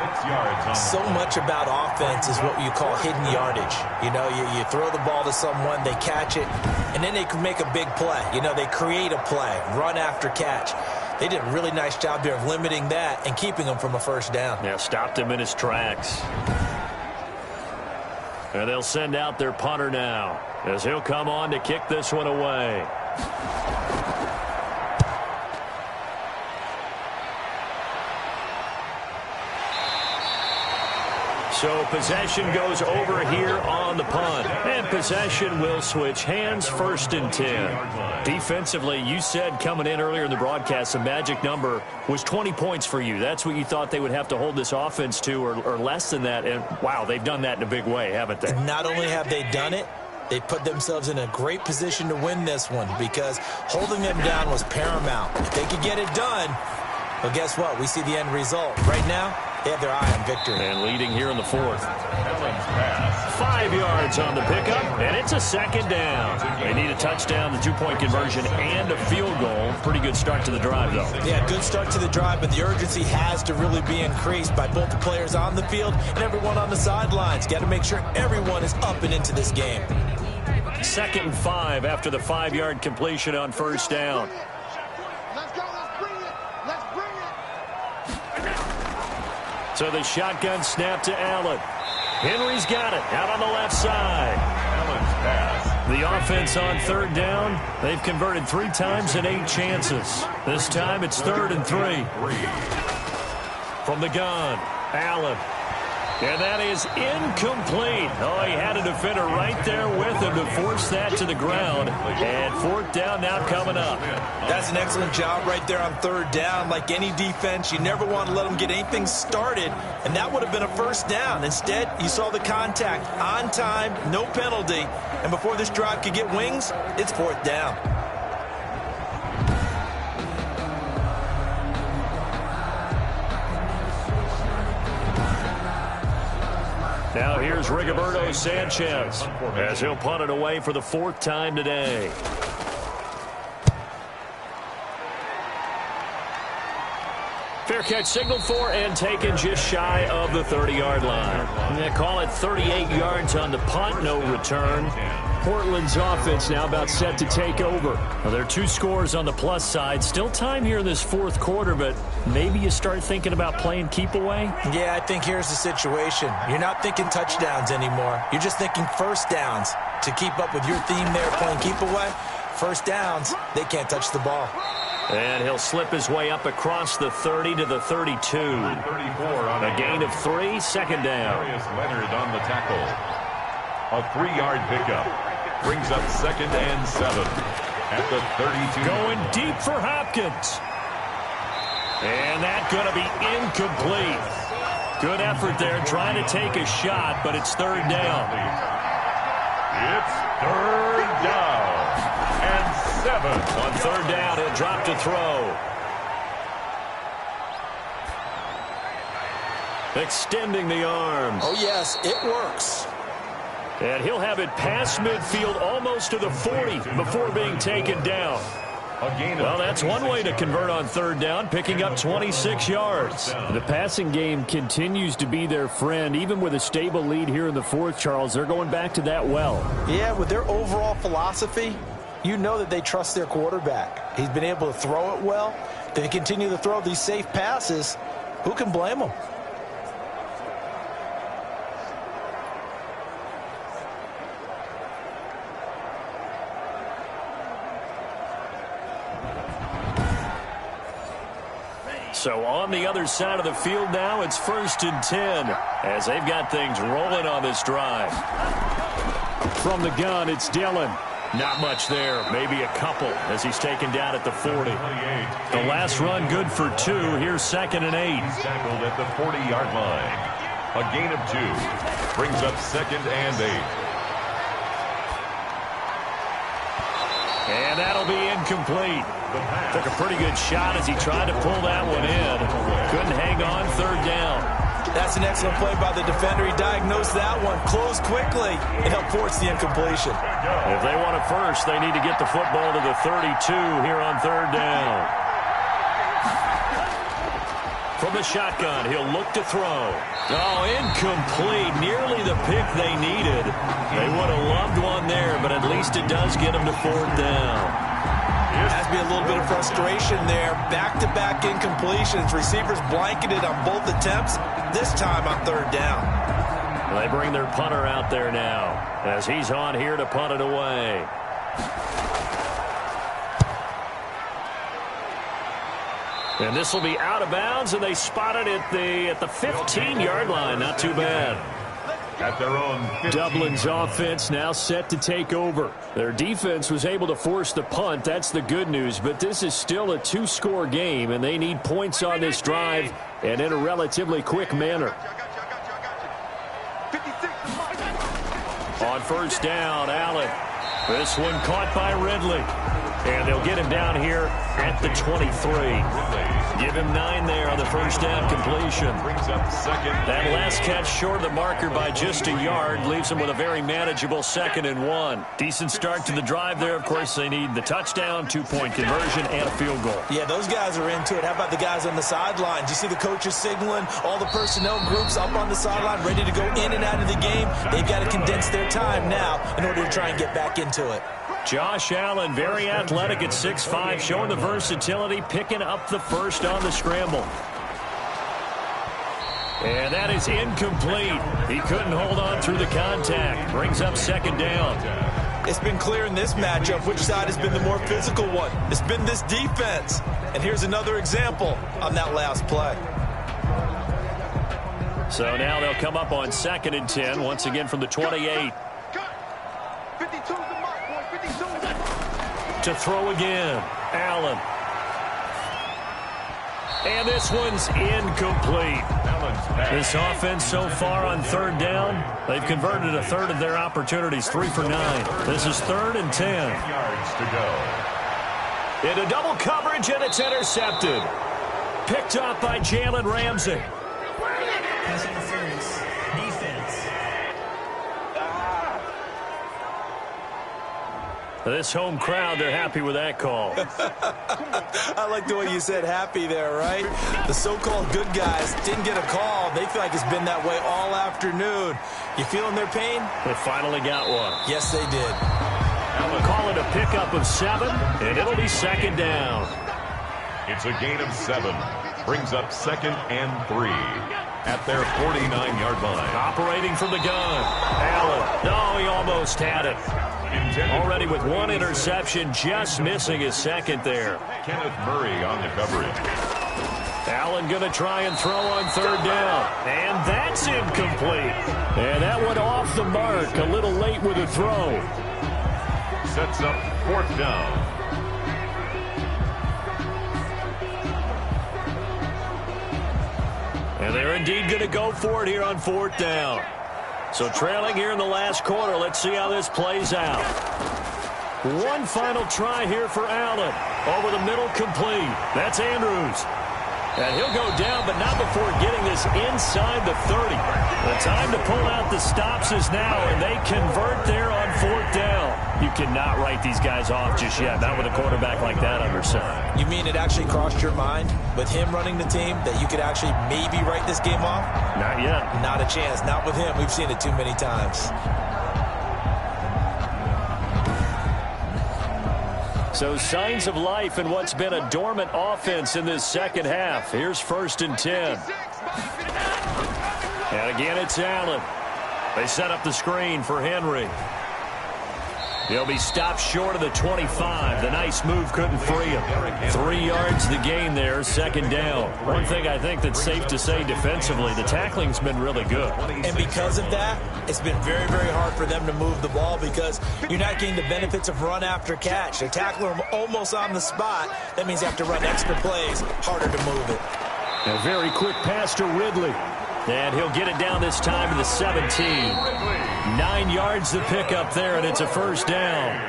[SPEAKER 3] So much about offense is what you call hidden yardage. You know, you throw the ball to someone, they catch it, and then they can make a big play. You know, they create a play, run after catch. They did a really nice job there of limiting that and keeping him from a first down.
[SPEAKER 2] Yeah, stopped him in his tracks. And they'll send out their punter now, as he'll come on to kick this one away. So possession goes over here on the punt. And possession will switch hands, 1st and 10. Defensively, you said coming in earlier in the broadcast, the magic number was 20 points for you. That's what you thought they would have to hold this offense to, or less than that. And, wow, they've done that in a big way, haven't they?
[SPEAKER 3] Not only have they done it, they put themselves in a great position to win this one because holding them down was paramount. If they could get it done, well, guess what? We see the end result. Right now, they have their eye on victory.
[SPEAKER 2] And leading here in the 4th. 5 yards on the pickup, and it's a 2nd down. They need a touchdown, the 2-point conversion, and a field goal. Pretty good start to the drive, though.
[SPEAKER 3] Yeah, good start to the drive, but the urgency has to really be increased by both the players on the field and everyone on the sidelines. Got to make sure everyone is up and into this game.
[SPEAKER 2] 2nd and 5 after the 5-yard completion on first down. So the shotgun snap to Allen. Henry's got it out on the left side.
[SPEAKER 1] Allen's pass.
[SPEAKER 2] The offense on 3rd down. They've converted 3 times in 8 chances. This time it's 3rd and 3. From the gun, Allen. And that is incomplete. Oh, he had a defender right there with him to force that to the ground. And 4th down now coming up.
[SPEAKER 3] That's an excellent job right there on 3rd down. Like any defense, you never want to let them get anything started. And that would have been a first down. Instead, you saw the contact on time, no penalty. And before this drive could get wings, it's 4th down.
[SPEAKER 2] Now here's Rigoberto Sanchez as he'll punt it away for the 4th time today. Fair catch signaled for and taken just shy of the 30-yard line. They call it 38 yards on the punt, no return. Portland's offense now about set to take over. Now, there are 2 scores on the plus side. Still time here in this 4th quarter, but maybe you start thinking about playing keep away?
[SPEAKER 3] Yeah, I think here's the situation. You're not thinking touchdowns anymore. You're just thinking first downs. To keep up with your theme there, playing keep away, first downs, they can't touch the ball.
[SPEAKER 2] And he'll slip his way up across the 30 to the 32. A gain of 3, 2nd down.
[SPEAKER 1] Leonard on the tackle. A 3-yard pickup. Brings up 2nd and 7 at the 32.
[SPEAKER 2] Going deep for Hopkins. And that's going to be incomplete. Good effort there trying to take a shot, but it's 3rd down.
[SPEAKER 1] It's 3rd down and 7.
[SPEAKER 2] On 3rd down, he'll drop to throw. Extending the arms.
[SPEAKER 3] Oh, yes, it works.
[SPEAKER 2] And he'll have it past midfield almost to the 40 before being taken down. Well, that's one way to convert on 3rd down, picking up 26 yards. The passing game continues to be their friend. Even with a stable lead here in the 4th, Charles, they're going back to that well.
[SPEAKER 5] Yeah, with their overall philosophy, you know that they trust their quarterback. He's been able to throw it well. They continue to throw these safe passes. Who can blame them?
[SPEAKER 2] So on the other side of the field now, it's 1st and 10 as they've got things rolling on this drive. From the gun, it's Dillon. Not much there, maybe a couple as he's taken down at the 40. The last run good for 2. Here's 2nd and 8.
[SPEAKER 1] He's tackled at the 40-yard line. A gain of 2 brings up 2nd and 8.
[SPEAKER 2] And that'll be incomplete. Took a pretty good shot as he tried to pull that one in. Couldn't hang on, 3rd down.
[SPEAKER 3] That's an excellent play by the defender. He diagnosed that one, closed quickly, and helped force the incompletion.
[SPEAKER 2] If they want it first, they need to get the football to the 32 here on 3rd down. From the shotgun, he'll look to throw. Oh, incomplete. Nearly the pick they needed. They would have loved one there, but at least it does get them to 4th down.
[SPEAKER 3] Has to be a little bit of frustration there. Back-to-back incompletions. Receivers blanketed on both attempts, this time on 3rd down.
[SPEAKER 2] They bring their punter out there now as he's on here to punt it away. And this will be out of bounds, and they spot it at the 15-yard line. Not too bad.
[SPEAKER 1] At their own 15.
[SPEAKER 2] Dublin's offense now set to take over. Their defense was able to force the punt. That's the good news. But this is still a 2-score game, and they need points on this drive and in a relatively quick manner. On 1st down, Allen. This one caught by Ridley. And they'll get him down here at the 23. Give him 9 there on the 1st down completion. That last catch short of the marker by just a yard leaves him with a very manageable 2nd and 1. Decent start to the drive there. Of course, they need the touchdown, 2-point conversion, and a field goal.
[SPEAKER 3] Yeah, those guys are into it. How about the guys on the sideline? Do you see the coaches signaling? All the personnel groups up on the sideline ready to go in and out of the game. They've got to condense their time now in order to try and get back into it.
[SPEAKER 2] Josh Allen, very athletic at 6'5", showing the versatility, picking up the first on the scramble. And that is incomplete. He couldn't hold on through the contact. Brings up 2nd down.
[SPEAKER 3] It's been clear in this matchup which side has been the more physical one. It's been this defense. And here's another example on that last play.
[SPEAKER 2] So now they'll come up on 2nd and 10, once again from the 28. To throw again, Allen. And this one's incomplete. This offense so far on 3rd down, they've converted a third of their opportunities, 3 for 9. This is 3rd and 10.
[SPEAKER 1] Yards to go.
[SPEAKER 2] Into double coverage, and it's intercepted. Picked up by Jalen Ramsey.
[SPEAKER 4] Pass interference. Defense.
[SPEAKER 2] This home crowd, they're happy with that call.
[SPEAKER 3] I like the way you said happy there, right? The so-called good guys didn't get a call. They feel like it's been that way all afternoon. You feeling their pain?
[SPEAKER 2] They finally got one.
[SPEAKER 3] Yes, they did.
[SPEAKER 2] Call it a pickup of 7, and it'll be 2nd down.
[SPEAKER 1] It's a gain of 7. Brings up 2nd and 3 at their 49-yard line.
[SPEAKER 2] Operating from the gun. Allen. No, he almost had it. Already with 1 interception, just missing his 2nd there.
[SPEAKER 1] Kenneth Murray on the coverage.
[SPEAKER 2] Allen going to try and throw on 3rd down. And that's incomplete. And that went off the mark. A little late with a throw.
[SPEAKER 1] Sets up 4th down.
[SPEAKER 2] And they're indeed going to go for it here on 4th down. So trailing here in the last quarter. Let's see how this plays out. One final try here for Allen. Over the middle, complete. That's Andrews. And he'll go down, but not before getting this inside the 30. The time to pull out the stops is now, and they convert there on 4th down. You cannot write these guys off just yet, not with a quarterback like that under center.
[SPEAKER 3] You mean it actually crossed your mind with him running the team that you could actually maybe write this game off?
[SPEAKER 2] Not yet.
[SPEAKER 3] Not a chance. Not with him. We've seen it too many times.
[SPEAKER 2] So signs of life in what's been a dormant offense in this 2nd half. Here's 1st and 10. And again, it's Allen. They set up the screen for Henry. He'll be stopped short of the 25. The nice move couldn't free him. 3 yards the gain there, second down. One thing I think that's safe to say defensively, the tackling's been really good.
[SPEAKER 3] And because of that, it's been very, very hard for them to move the ball because you're not getting the benefits of run after catch. They're tackling them almost on the spot. That means you have to run extra plays, harder to move it.
[SPEAKER 2] A very quick pass to Ridley. And he'll get it down this time to the 17. 9 yards to pick up there, and it's a first down.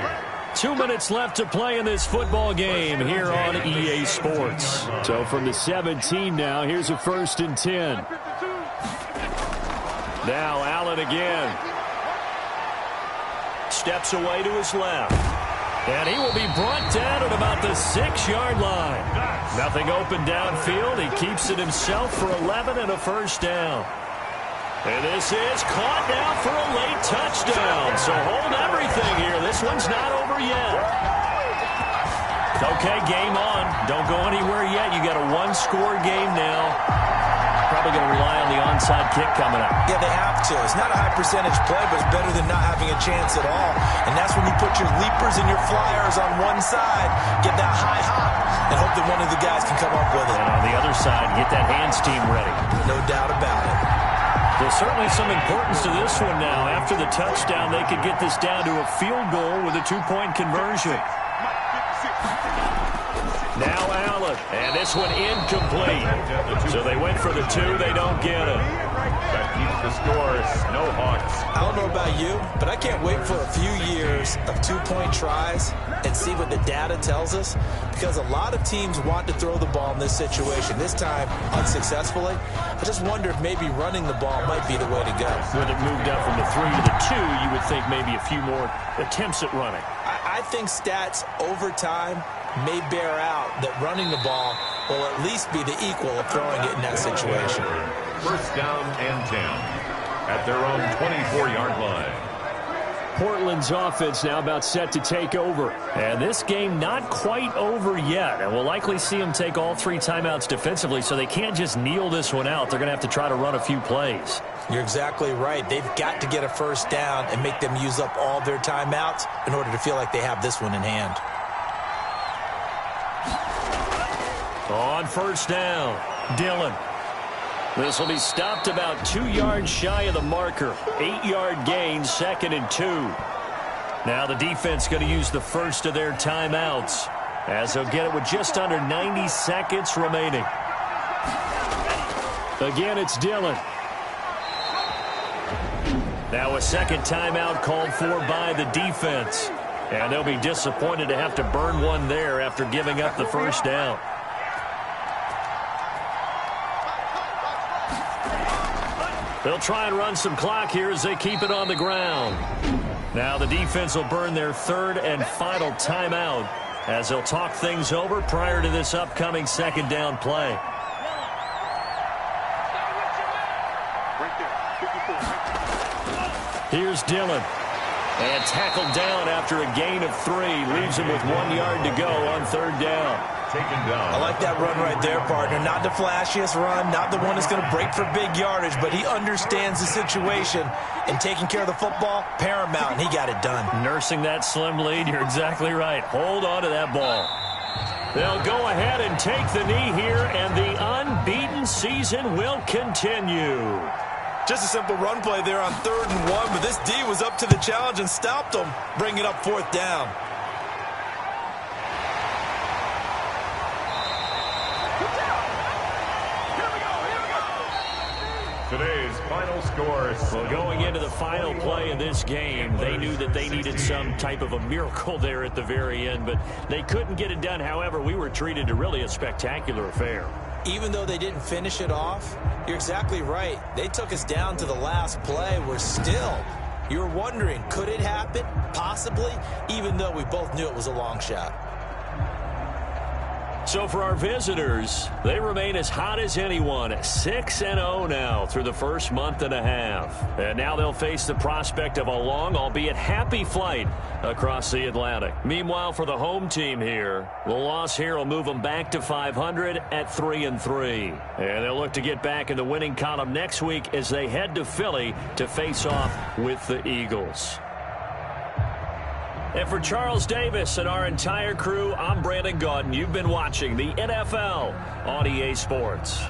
[SPEAKER 2] 2 minutes left to play in this football game here on EA Sports. So from the 17 now, here's a 1st and 10. Now Allen again. Steps away to his left. And he will be brought down at about the 6-yard line. Nothing open downfield. He keeps it himself for 11 and a first down. And this is caught now for a late touchdown. So hold everything here. This one's not over yet. Okay, game on. Don't go anywhere yet. You got a 1-score game now. Probably going to rely on the onside kick coming up.
[SPEAKER 3] Yeah, they have to. It's not a high percentage play, but it's better than not having a chance at all. And that's when you put your leapers and your flyers on one side, get that high hop, and hope that one of the guys can come up with it.
[SPEAKER 2] And on the other side, get that hands team ready.
[SPEAKER 3] No doubt about it.
[SPEAKER 2] There's certainly some importance to this one now. After the touchdown, they could get this down to a field goal with a 2-point conversion. Now Allen, and this one incomplete. So they went for the 2, they don't get it.
[SPEAKER 1] That keeps the score, Snowhawks.
[SPEAKER 3] I don't know about you, but I can't wait for a few years of 2-point tries and see what the data tells us, because a lot of teams want to throw the ball in this situation. This time, unsuccessfully. I just wonder if maybe running the ball might be the way to go.
[SPEAKER 2] With it moved up from the 3 to the 2, you would think maybe a few more attempts at running.
[SPEAKER 3] I think stats over time may bear out that running the ball will at least be the equal of throwing it in that situation.
[SPEAKER 1] First down and 10 at their own 24-yard line.
[SPEAKER 2] Portland's offense now about set to take over. And this game not quite over yet. And we'll likely see them take all 3 timeouts defensively, so they can't just kneel this one out. They're going to have to try to run a few plays.
[SPEAKER 3] You're exactly right. They've got to get a first down and make them use up all their timeouts in order to feel like they have this one in hand.
[SPEAKER 2] On first down, Dillon. This will be stopped about 2 yards shy of the marker. 8-yard gain, 2nd and 2. Now the defense going to use the first of their timeouts, as they'll get it with just under 90 seconds remaining. Again, it's Dillon. Now a second timeout called for by the defense. And they'll be disappointed to have to burn one there after giving up the first down. They'll try and run some clock here as they keep it on the ground. Now the defense will burn their 3rd and final timeout as they'll talk things over prior to this upcoming 2nd down play. Here's Dillon. And tackled down after a gain of 3. Leaves him with 1 yard to go on 3rd down.
[SPEAKER 1] Taken down.
[SPEAKER 3] I like that run right there, partner. Not the flashiest run, not the one that's going to break for big yardage, but he understands the situation, and taking care of the football, paramount, and he got it done.
[SPEAKER 2] Nursing that slim lead, you're exactly right. Hold on to that ball. They'll go ahead and take the knee here, and the unbeaten season will continue.
[SPEAKER 3] Just a simple run play there on 3rd and 1, but this D was up to the challenge and stopped him, bringing up 4th down.
[SPEAKER 1] Today's final score.
[SPEAKER 2] Well, going into the final play of this game, they knew that they needed some type of a miracle there at the very end, but they couldn't get it done. However, we were treated to really a spectacular affair.
[SPEAKER 3] Even though they didn't finish it off, you're exactly right. They took us down to the last play. We're still, you're wondering, could it happen? Possibly, even though we both knew it was a long shot.
[SPEAKER 2] So for our visitors, they remain as hot as anyone, 6-0 now through the first month and a half. And now they'll face the prospect of a long, albeit happy flight across the Atlantic. Meanwhile, for the home team here, the loss here will move them back to 500 at 3-3. And they'll look to get back in the winning column next week as they head to Philly to face off with the Eagles. And for Charles Davis and our entire crew, I'm Brandon Gaudin. You've been watching the NFL on EA Sports.